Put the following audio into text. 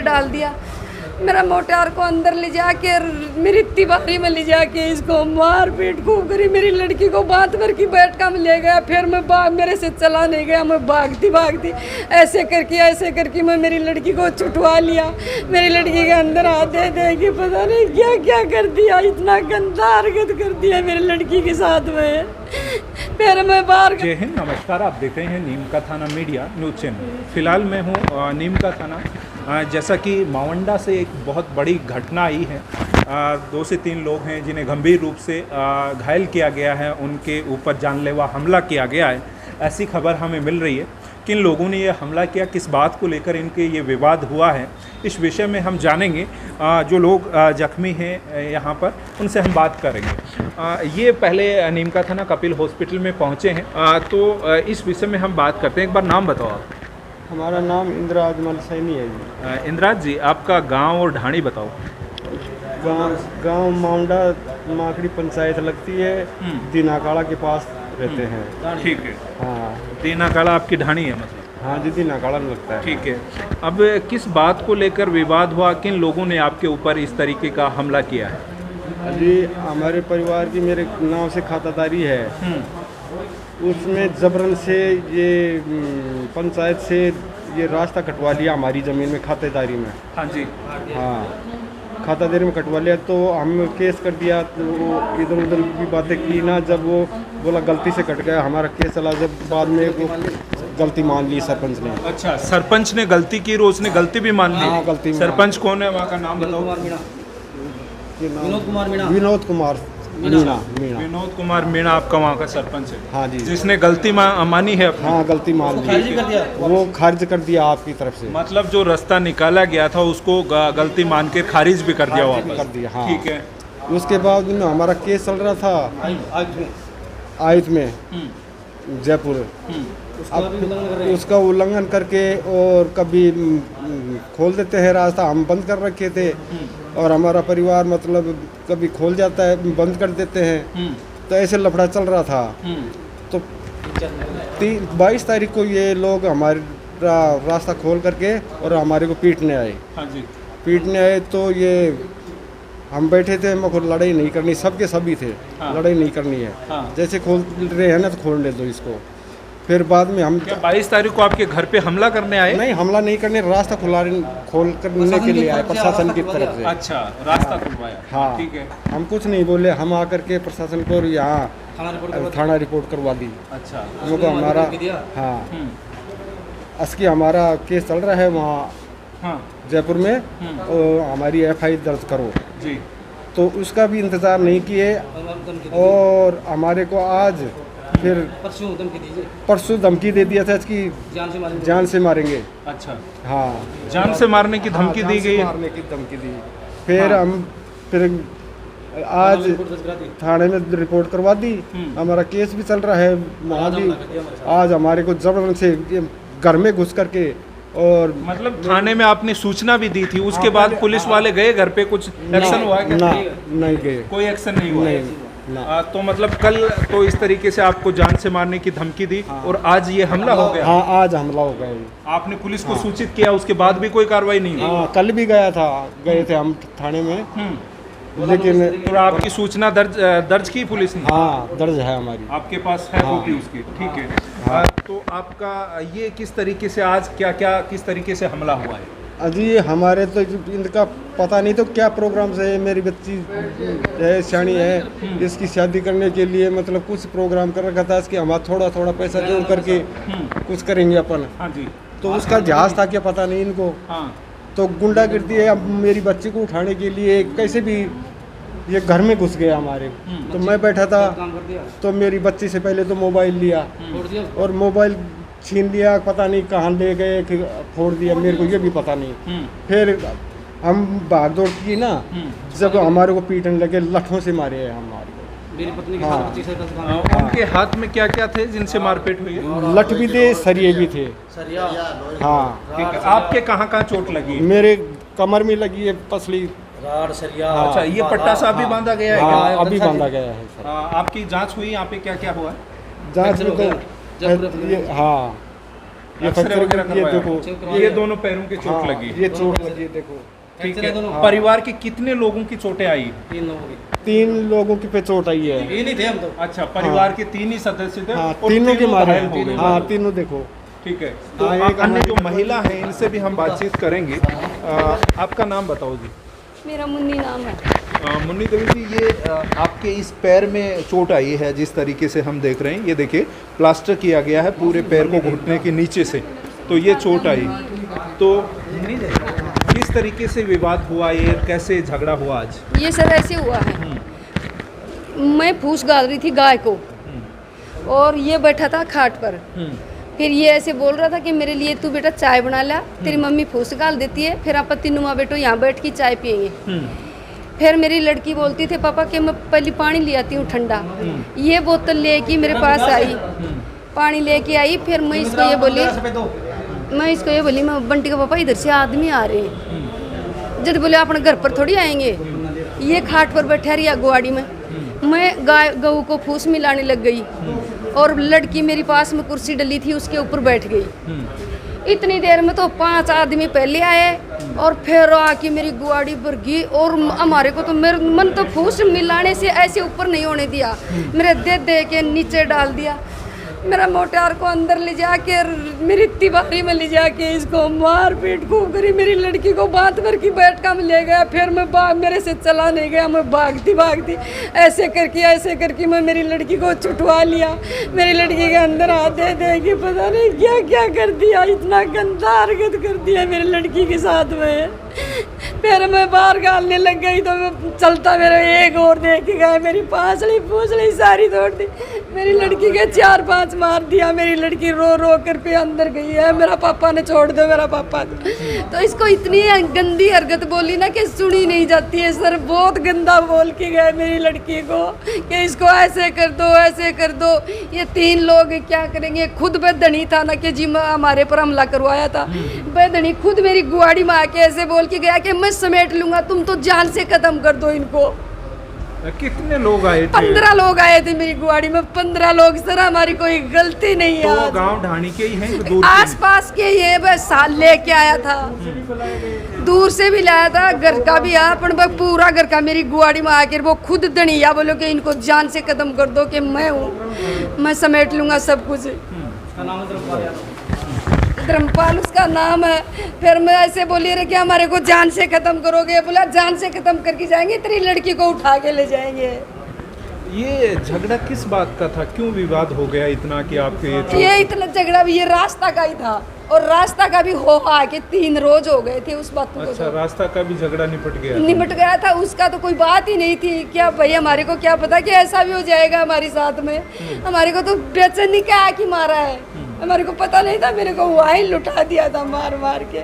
डाल दिया। मेरा मोटार को अंदर ले जाके मेरी तिवारी में ले जाके इसको मार पीट खूब करी। मेरी लड़की को बात भर की बैठका में ले गया। फिर मैं मेरे से चला नहीं गया, मैं भागती ऐसे करके मैं मेरी लड़की को छुटवा लिया। मेरी लड़की के अंदर हाथ दे दे कि पता नहीं क्या क्या कर दिया, इतना गंदा हरकत कर दिया मेरी लड़की के साथ में। फिर मैं बाहर। जय हिंद, नमस्कार। आप देख रहे हैं नीम का थाना मीडिया न्यूज़ चैनल। फिलहाल मैं हूँ नीम का थाना। जैसा कि मावंडा से एक बहुत बड़ी घटना आई है। 2 से 3 लोग हैं जिन्हें गंभीर रूप से घायल किया गया है, उनके ऊपर जानलेवा हमला किया गया है, ऐसी खबर हमें मिल रही है। किन लोगों ने यह हमला किया, किस बात को लेकर इनके ये विवाद हुआ है, इस विषय में हम जानेंगे। जो लोग जख्मी हैं यहाँ पर, उनसे हम बात करेंगे। ये पहले नीम का थाना कपिल हॉस्पिटल में पहुँचे हैं, तो इस विषय में हम बात करते हैं। एक बार नाम बताओ आप। हमारा नाम इंद्राज मलसैनी है जी। इंद्राज जी, आपका गांव और ढाणी बताओ। गांव मावंडा माकड़ी पंचायत लगती है, दीनाकाड़ा के पास रहते हैं। ठीक है। हाँ, दीनाकाड़ा आपकी ढाणी है मतलब? हाँ जी, दीनाकाड़ा लगता है। ठीक है। अब किस बात को लेकर विवाद हुआ, किन लोगों ने आपके ऊपर इस तरीके का हमला किया है? जी, हमारे परिवार की मेरे नाम से खातादारी है, उसमें जबरन से ये पंचायत से ये रास्ता कटवा लिया हमारी ज़मीन में खातेदारी में। हाँ जी। हाँ, खातादारी में कटवा लिया तो हम केस कर दिया। तो इधर उधर की बातें की ना, जब वो बोला गलती से कट गया, हमारा केस चला। जब बाद में वो गलती मान ली सरपंच ने। अच्छा, सरपंच ने गलती की, रोज ने गलती भी मान ली? हाँ, गलती। सरपंच कौन है, वहाँ का नाम बताओ। विनोद कुमार मीणा। विनोद कुमार मीणा आपका वहाँ का सरपंच है? हाँ जी। जिसने गलती मानी है अपनी? हाँ, गलती मान ली, वो खारिज कर दिया आपकी तरफ से। मतलब जो रास्ता निकाला गया था उसको गलती मान के खारिज भी कर दिया वापस? कर दिया, हाँ। ठीक है। उसके बाद में हमारा केस चल रहा था आयुक्त में जयपुर। अब उसका उल्लंघन करके और कभी खोल देते हैं रास्ता, हम बंद कर रखे थे, और हमारा परिवार मतलब कभी खोल जाता है, बंद कर देते हैं। तो ऐसे लफड़ा चल रहा था। तो 22 तारीख को ये लोग हमारा रास्ता खोल करके और हमारे को पीटने आए। हाँ जी। पीटने आए तो ये हम बैठे थे, हमको लड़ाई नहीं करनी, सबके सभी थे। हाँ। लड़ाई नहीं करनी है। हाँ। जैसे खोल रहे हैं ना तो खोलने दो इसको। फिर बाद में हम 22 तारीख को आपके घर पे हमला करने आए? नहीं, हमला नहीं करने, रास्ता खोल करने के लिए आए प्रशासन की तरफ से। अच्छा, रास्ता खुलवाया। हाँ, ठीक है। हम कुछ नहीं बोले, हम आकर के प्रशासन को यहाँ थाना रिपोर्ट करवा दी। अच्छा, उनको हमारा, हाँ, असकी हमारा केस चल रहा है वहाँ, हाँ, जयपुर में, और हमारी FI दर्ज करो जी। तो उसका भी इंतज़ार नहीं किए, और हमारे को आज फिर परसों धमकी दे दिया था इसकी जान से मारेंगे। अच्छा, हाँ, जान से मारने की धमकी दी गई? मारने की धमकी दी। फिर हम फिर आज थाने में रिपोर्ट करवा दी। हमारा केस भी चल रहा है वहाँ भी। आज हमारे को जबरन से घर में घुस करके, और मतलब थाने में आपने सूचना भी दी थी, उसके बाद पुलिस वाले गए घर पे, कुछ एक्शन हुआ क्या? नहीं गए, कोई एक्शन नहीं हुआ? नहीं। तो मतलब कल तो इस तरीके से आपको जान से मारने की धमकी दी, और आज ये हमला हो गया? हाँ, आज हमला हो गया। आपने पुलिस को सूचित किया, उसके बाद भी कोई कार्रवाई नहीं हुई? हाँ, कल भी गए थे हम थाने में, लेकिन तो आपकी सूचना दर्ज की पुलिस ने? हाँ, दर्ज है हमारी, आपके पास है कॉपी उसकी? ठीक है। तो आपका ये किस तरीके से आज किस तरीके से हमला हुआ है? अजी हमारे तो इनका पता नहीं तो क्या प्रोग्राम से है। मेरी बच्ची है, शानी है, इसकी शादी करने के लिए मतलब कुछ प्रोग्राम कर रखा था इसके। हमारा थोड़ा थोड़ा पैसा जोड़ करके कुछ करेंगे अपन। हाँ जी। तो उसका जहाज था क्या पता नहीं इनको। हाँ। तो गुंडागिर्दी है। अब मेरी बच्ची को उठाने के लिए कैसे भी ये घर में घुस गया हमारे। तो मैं बैठा था, तो मेरी बच्ची से पहले तो मोबाइल लिया, और मोबाइल छीन लिया, पता नहीं कहाँ ले गए, फोड़ दिया, मेरे को ये भी पता नहीं। फिर हम भाग दौड़ की ना, जब हमारे को पीटने लगे, लठों से मारे हैं हमारे को। मेरी पत्नी के हाँ। साथ 25 साल उनके हाथ में क्या क्या थे जिनसे मारपीट हुई है? लठ भी थे, सरिये भी थे। सरिया हाँ, ठीक है। आपके कहाँ कहाँ चोट लगी? मेरे कमर में लगी है पसली। राड सरिया। अच्छा, ये पट्टा सा अभी बांधा गया है क्या? हाँ, अभी बांधा गया है सर। आपकी जांच हुई यहाँ पे, क्या क्या हुआ? जांच में तो ये, हाँ, ये एक्सरे फ्रैक्चर वगैरह ये करवाया? देखो ये दोनों पैरों की चोट हाँ, लगी। ये चोट लगी है, देखो। ठीक फ्रैक्चर है है। दोनों। परिवार के कितने लोगों की चोटें आई? 3 लोगों की। 3 लोगों की पे चोट आई है। ये नहीं थे हम तो। अच्छा, परिवार के 3 ही सदस्य थे हाँ, और तीनों के मारे घायल हो गए। हाँ, तीनों देखो। ठीक है। तो हाँ, एक अन्य हमारी- जो महिला हैं इनसे भी हम बातचीत करेंगे। आपका नाम बताओ जी। मेरा मुन्नी नाम है। मुन्नी देवी जी, ये आपके इस पैर में चोट आई है जिस तरीके से हम देख रहे हैं, ये देखिए प्लास्टर किया गया है पूरे पैर को घुटने के नीचे से, तो ये चोट आई। तो किस तरीके से विवाद हुआ, ये कैसे झगड़ा हुआ आज? ये सर ऐसे हुआ है, मैं फूस डाल रही थी गाय को और ये बैठा था खाट पर। फिर ये ऐसे बोल रहा था कि मेरे लिए तू बेटा चाय बना ला, तेरी मम्मी फूस गाल देती है, फिर आप तीनों बेटो यहाँ बैठ के चाय पियेंगे। फिर मेरी लड़की बोलती थी पापा कि मैं पहले पानी ले आती हूँ ठंडा। ये बोतल लेके मेरे पास आई, पानी लेके आई। फिर मैं इसको ये बोली मैं बंटी का पापा इधर से आदमी आ रहे हैं। जब बोले अपने घर पर थोड़ी आएंगे, ये खाट पर बैठा रही गुआड़ी में। मैं गाय गऊ को फूस मिलाने लग गई और लड़की मेरी पास में कुर्सी डली थी उसके ऊपर बैठ गई। इतनी देर में तो 5 आदमी पहले आए और फिर आके मेरी गुआड़ी पर गई और हमारे को तो मेरे मन तो फूस मिलाने से ऐसे ऊपर नहीं होने दिया, मेरे दे के नीचे डाल दिया। मेरा मोटार को अंदर ले जाके मेरी तिवारी में ले जाके इसको मार पीट खूब करी। मेरी लड़की को बात भर की बैठका में ले गया। फिर मैं मेरे से चला नहीं गया, मैं भागती ऐसे करके मैं मेरी लड़की को छुटवा लिया। मेरी लड़की के अंदर हाथ दे कि पता नहीं क्या क्या कर दिया, इतना गंदा हरकत कर दिया मेरी लड़की के साथ में। फिर मैं बाहर गालने लग गई तो मैं चलता मेरा एक और देख के गया, मेरी पूछली सारी तोड़ दी। मेरी लड़की के 4-5 मार दिया। मेरी लड़की रो कर पे अंदर गई है, मेरा पापा ने छोड़ दो मेरा पापा। तो इसको इतनी गंदी हरकत बोली ना कि सुनी नहीं जाती है सर। बहुत गंदा बोल के गए मेरी लड़की को कि इसको ऐसे कर दो। ये 3 लोग क्या करेंगे। खुद बेदनी था ना कि जी हमारे पर हमला करवाया था। बेदनी खुद मेरी गुआड़ी में आके ऐसे बोल के गया कि मैं समेट लूंगा, तुम तो जान से खत्म कर दो इनको। कितने लोग आए थे? 15 लोग आए थे मेरी गुआड़ी में। 15 लोग सर, हमारी कोई गलती नहीं है। तो गांव ढाणी के ही हैं कि दूर के? आसपास के ये बस साल लेके आया था, दूर से भी लाया था, घर का भी आया, पर पूरा घर का मेरी गुआड़ी में आकर वो खुद दनिया बोलो कि इनको जान से खत्म कर दो कि मैं हूँ, मैं समेट लूंगा सब कुछ। धर्मपाल उसका नाम है। फिर मैं ऐसे बोली रहे कि हमारे को जान से खत्म करोगे। बोला जान से खत्म करके जाएंगे, तेरी लड़की को उठा के ले जाएंगे। ये झगड़ा किस बात का था, क्यों विवाद हो गया इतना कि आपके ये इतना झगड़ा भी ये रास्ता का ही था और रास्ता का भी हो आके 3 रोज हो गए थे उस बात को। अच्छा, रास्ता का भी झगड़ा निपट गया था, उसका तो कोई बात ही नहीं थी। क्या भाई हमारे को क्या पता कि ऐसा भी हो जाएगा हमारे साथ में। हमारे को तो बेचैनी क्या कि मारा है, हमारे को पता नहीं था। मेरे को वहीं लुटा दिया था मार के।